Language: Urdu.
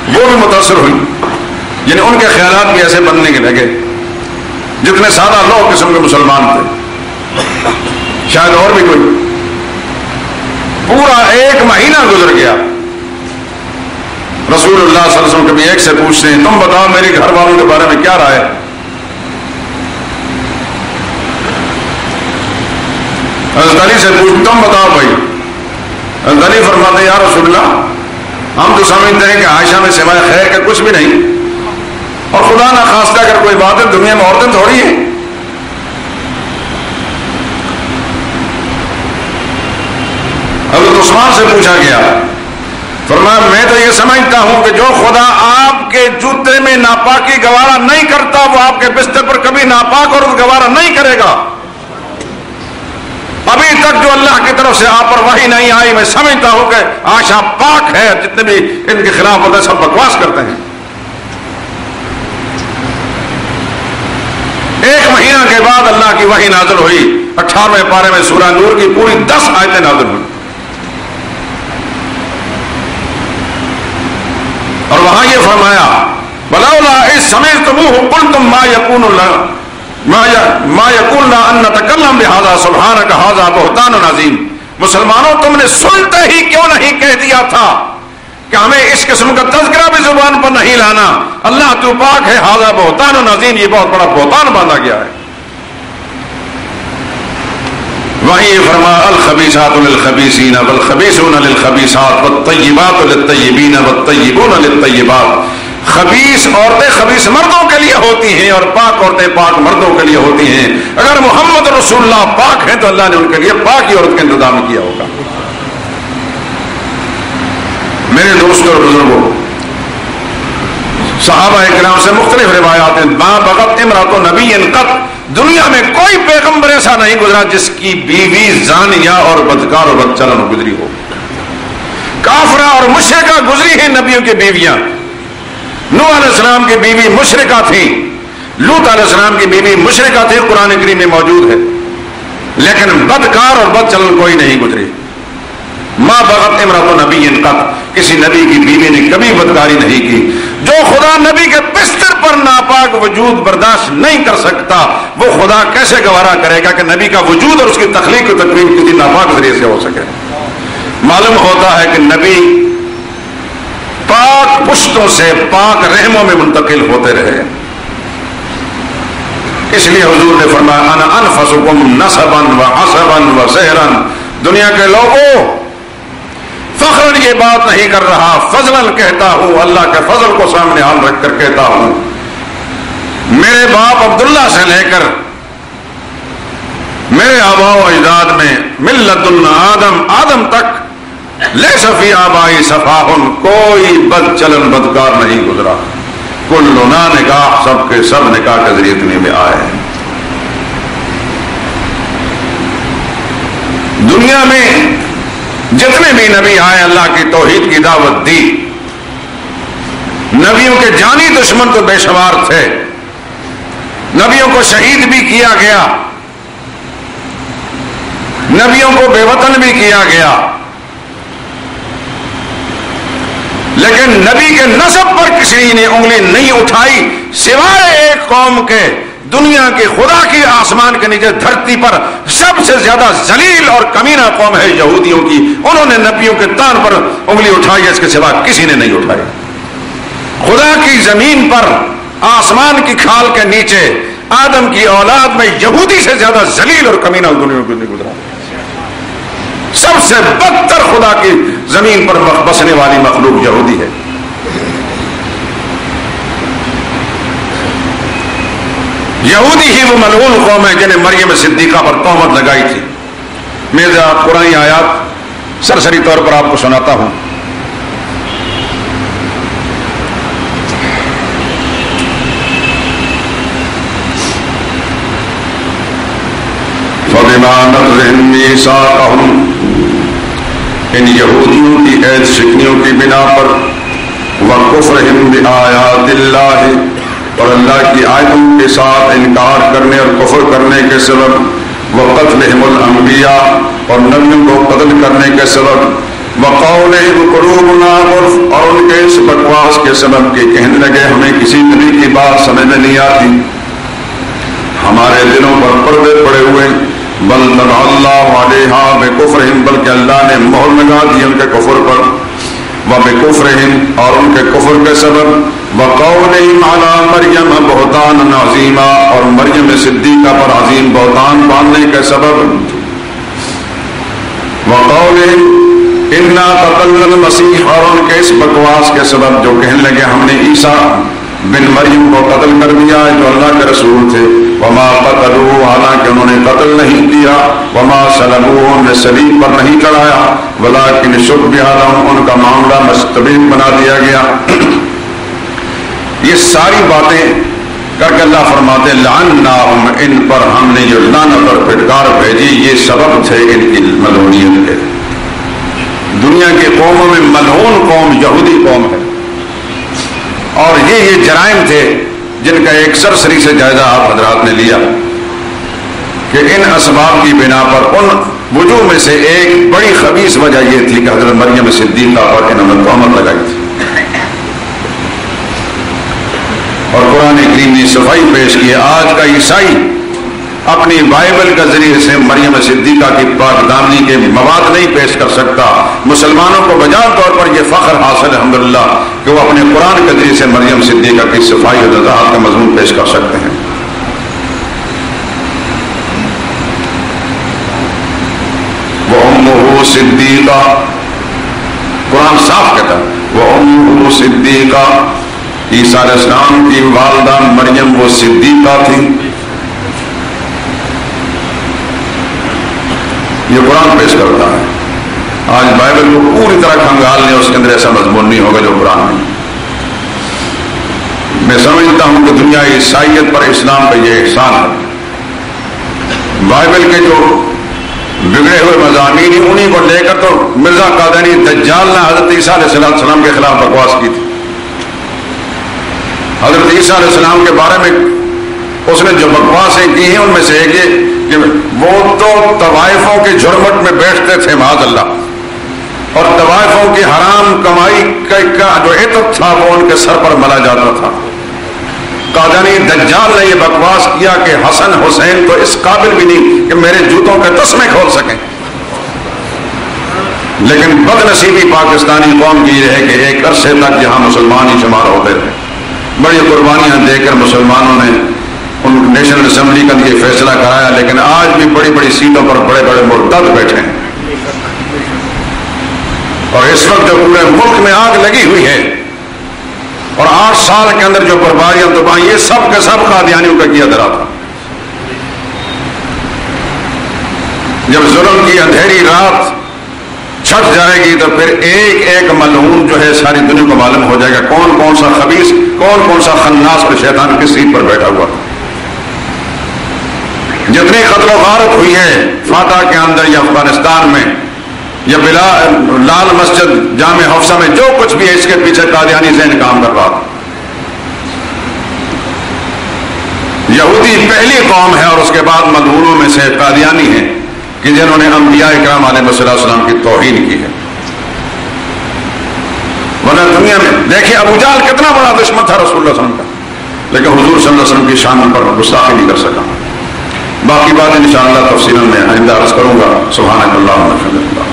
وہ بھی متاثر ہوئی، یعنی ان کے خیالات بھی ایسے بننے کے لگے جتنے سادہ لو قسم کے مسلمان تھے، شاید اور بھی کوئی۔ پورا 1 مہینہ گزر گیا، رسول اللہ صلی اللہ علیہ وسلم کبھی ایک سے پوچھتے ہیں تم بتاؤ میری گھر والوں کے بارے میں کیا رائے ہے؟ حضرت علی سے پوچھ تم بتاؤ بھائی۔ حضرت علی فرماتے ہیں یا رسول اللہ ہم تو سمجھتے ہیں کہ عائشہ میں سوائے خیر کے کچھ بھی نہیں، اور خدا نہ خواستہ اگر کوئی بات ہے دنیا میں عورتیں تھوڑی ہیں۔ حضرت عثمان سے پوچھا گیا، فرمایا میں تو یہ سمجھتا ہوں کہ جو خدا آپ کے جوتے میں ناپاکی گوارا نہیں کرتا وہ آپ کے بستر پر کبھی ناپاک اور گوارا نہیں کرے گا۔ ابھی تک جو اللہ کی طرف سے آپ پر وحی نہیں آئی، میں سمجھتا ہوں کہ عائشہ پاک ہے، جتنے بھی ان کے خلاف ہوتے ہیں سب بکواس کرتے ہیں۔ 1 مہینہ کے بعد اللہ کی وحی نازل ہوئی، 18ویں پارے میں سورہ نور کی پوری 10 آیتیں نازل ہوئی، اور وہاں یہ فرمایا وَلَوْلَا إِذْ سَمِعْتُمُوهُ قُلْتُمْ مَا يَكُونُ لَنَا أَن نَّتَكَلَّمَ بِهَذَا سُبْحَانَكَ هَذَا بُهْتَانٌ عَظِيمٌ۔ مسلمانوں تم نے سنتے ہی کیوں نہیں کہہ دیا تھا کہ ہمیں اس قسم کا تذکرہ بھی زبان پر نہیں لانا، اللہ تو پاک ہے، هَذَا بُهْتَانٌ عَظِيمٌ، یہ بہت بڑا بہتان باندھا گیا ہے۔ وہیں یہ فرمایا الخبیثات للخبیثین والخبیثون للخبیثات والطیبات للطیبین والطیبون للطیبات۔ خبیث عورتیں خبیث مردوں کے لیے ہوتی ہیں اور پاک عورتیں پاک مردوں کے لیے ہوتی ہیں۔ اگر محمد رسول اللہ پاک ہیں تو اللہ نے ان کے لیے پاک ہی عورت کا انتظام کیا ہوگا۔ میرے دوستوں اور بزرگوں، صحابہ کرام سے مختلف روایات ہیں، ما بغت امرأۃ نبی قط، دنیا میں کوئی پیغمبر ایسا نہیں گزرا جس کی بیوی زانیہ اور بدکار اور بدچلن گزری ہو۔ کافرہ اور مشرکہ گزری ہیں نبیوں کی بیویاں۔ نوح علیہ السلام کی بیوی مشرکہ تھی، لوط علیہ السلام کی بیوی مشرکہ تھی، قرآن کریم میں موجود ہے، لیکن بدکار اور بدچلن کوئی نہیں گزری۔ ما بغت امرأۃ نبی قط، کسی نبی کی بیوی نے کبھی بدکاری نہیں کی۔ جو خدا نبی کے بستر پر ناپاک وجود برداشت نہیں کر سکتا وہ خدا کیسے گوارا کرے گا کہ نبی کا وجود اور اس کی تخلیق و تکوین کسی ناپاک ذریعے سے ہو سکے؟ معلوم ہوتا ہے کہ نبی پاک پشتوں سے پاک رحموں میں منتقل ہوتے رہے، اس لیے حضور نے فرمایا انا انفسکم نسبا وحسبا وسحرا، دنیا کے لوگوں فخرن یہ بات نہیں کر رہا، فضلن کہتا ہوں، اللہ کے فضل کو سامنے حال رکھ کر کہتا ہوں، میرے باپ عبداللہ سے لے کر میرے آباء و اجداد میں ملت آدم تک لیس فی آبائی صفاحن، کوئی بد چلن بدکار نہیں گزرا، کلنا نکاح، سب کے سب نکاح کے ذریعے دنیا میں آئے ہیں۔ دنیا میں جتنے بھی نبی آئے اللہ کی توحید کی دعوت دی، نبیوں کے جانی دشمن تو بے شمار تھے، نبیوں کو شہید بھی کیا گیا، نبیوں کو بے وطن بھی کیا گیا، لیکن نبی کے نسب پر کسی نے انگلی نہیں اٹھائی سوائے ایک قوم کے، دنیا کے خدا کی آسمان کے نیچے دھرتی پر سب سے زیادہ ذلیل اور کمینہ قوم ہے یہودیوں کی، انہوں نے نبیوں کے تان پر انگلی اٹھائی، اس کے سوا کسی نے نہیں اٹھائی۔ خدا کی زمین پر آسمان کی کھال کے نیچے آدم کی اولاد میں یہودی سے زیادہ ذلیل اور کمینہ دنیا کو نہیں گزرا۔ سب سے بدتر خدا کی زمین پر بسنے والی مخلوق یہودی ہے۔ یہودی ہی وہ ملعون قوم ہے جنہیں مریم صدیقہ پر تہمت لگائی تھی۔ میں قرآن آیات سرسری طور پر آپ کو سناتا ہوں۔ فَبِمَا نَقْضِهِم مِّيثَاقَهُمْ، ان یہودیوں کی عہد شکنیوں کی بنا پر، وَكُفْرِهِم بِآيَاتِ اللَّهِ، اور اللہ کی آیتوں کے ساتھ انکار کرنے اور کفر کرنے کے سبب، وَقَتْلِهِمُ الْأَنْبِيَاءَ، اور نبیوں کو قتل کرنے کے سبب، وَقَوْلِهِمْ قُلُوبُنَا غُلْفٌ، اور ان کے اس بکواس کے سبب کے کہنے لگے ہمیں کسی طرح کی بات سمجھ میں نہیں آتی، ہمارے دلوں پر پردے پڑے ہوئے. بل طبع اللہ علیہا بکفرہم، بلکہ اللہ نے مہر لگا دی ان کے کفر پر. وبکفرہم، اور ان کے کفر کے سبب. وقولہم علی مریم بہتانا عظیما، اور مریم صدیقہ پر عظیم بہتان باندھنے کے سبب. وقولہم انا قتلنا المسیح، اور ان کے اس بکواس کے سبب جو کہنے لگے ہم نے عیسیٰ بن مریم کو قتل کر دیا جو اللہ کے رسول تھے. وما قتلوه، حالانکہ انہوں نے قتل نہیں کیا. وما صلبوه، انہوں نے صلیب پر نہیں چڑھایا. ولکن شبہ لهم، ان کا معاملہ مشتبہ بنا دیا گیا. یہ ساری باتیں کر کے اللہ فرماتے لعناہم، ان پر ہم نے جو لعنت اور پھٹکار بھیجی یہ سبب تھے ان کی ملعونیت کے. دنیا کی قوموں میں ملعون قوم یہودی قوم ہے، اور یہ جرائم تھے جن کا ایک سرسری سے جائزہ آپ حضرات نے لیا کہ ان اسباب کی بنا پر ان وجوہ میں سے ایک بڑی خبیث وجہ یہ تھی کہ حضرت مریم صدیقہ پر انہوں نے تہمت لگائی تھی. اور قرآن کریم نے صفائی پیش کی. آج کا عیسائی اپنی بائبل کے ذریعے سے مریم صدیقہ کی پاک دامنی کے مواد نہیں پیش کر سکتا. مسلمانوں کو بجا طور پر یہ فخر حاصل ہے الحمدللہ کہ وہ اپنے قرآن کے ذریعے سے مریم صدیقہ کی صفائی اور وضاحت کا مضمون پیش کر سکتے ہیں. وَأُمُّهُ صِدِّيقَةٌ، قرآن صاف کہتا ہے وَأُمُّهُ صِدِّيقَةٌ، عیسیٰ علیہ السلام کی والدہ مریم وہ صدیقہ تھی. یہ قرآن پیش کرتا ہے. آج بائبل کو پوری طرح کھنگال لیں، اس کے اندر ایسا مضمون نہیں ہوگا جو قرآن میں. میں سمجھتا ہوں کہ دنیا عیسائیت پر اسلام کا یہ احسان ہے. بائبل کے جو بگڑے ہوئے مضامین انہیں کو لے کر تو مرزا قادیانی دجال نے حضرت عیسیٰ علیہ السلام کے خلاف بکواس کی تھی. حضرت عیسیٰ علیہ السلام کے بارے میں اس نے جو بکواسیں کی ہیں ان میں سے ایک یہ کہ وہ تو طوائفوں کے جھرمٹ میں بیٹھتے تھے معاذ اللہ، اور طوائفوں کی حرام کمائی کا جو عطر تھا وہ ان کے سر پر ملا جاتا تھا. قادیانی دجال نے یہ بکواس کیا کہ حسن حسین تو اس قابل بھی نہیں کہ میرے جوتوں کے تسمے کھول سکیں. لیکن بد نصیبی پاکستانی قوم کی یہ ہے کہ ایک عرصے تک یہاں مسلمان ہی شمار ہوتے رہے. بڑی قربانیاں دے کر مسلمانوں نے ان نیشنل اسمبلی کا یہ فیصلہ کرایا، لیکن آج بھی بڑی بڑی سیٹوں پر بڑے بڑے مرتد بیٹھے ہیں. اور اس وقت جو پورے ملک میں آگ لگی ہوئی ہے اور 8 سال کے اندر جو بربادیاں تباہی، یہ سب کے سب قادیانیوں کا کیا درا تھا. جب ظلم کی اندھیری رات چھٹ جائے گی تو پھر ایک ایک ملعون جو ہے ساری دنیا کو معلوم ہو جائے گا کون کون سا خبیث، کون کون سا خناس پر شیطان کی سیٹ پر بیٹھا ہوا. جتنی قتل و غارت ہوئی ہے فاتح کے اندر یا افغانستان میں یا لال مسجد جامع حفصہ میں، جو کچھ بھی ہے اس کے پیچھے قادیانی ذہن کام کر رہا تھا. یہودی پہلی قوم ہے اور اس کے بعد ملعونوں میں سے قادیانی ہیں کہ جنہوں نے انبیاء اکرام علیہ السلام کی توہین کی ہے. ورنہ دنیا میں دیکھیں ابو جہل کتنا بڑا دشمن تھا رسول اللہ صلی اللہ علیہ وسلم کا، لیکن حضور صلی اللہ علیہ وسلم کی شان پر گستاخی نہیں کر سکا. باقی بات انشاءاللہ تفصیلاً میں آئندہ عرض کروں گا. سبحانک اللہم و بحمدک.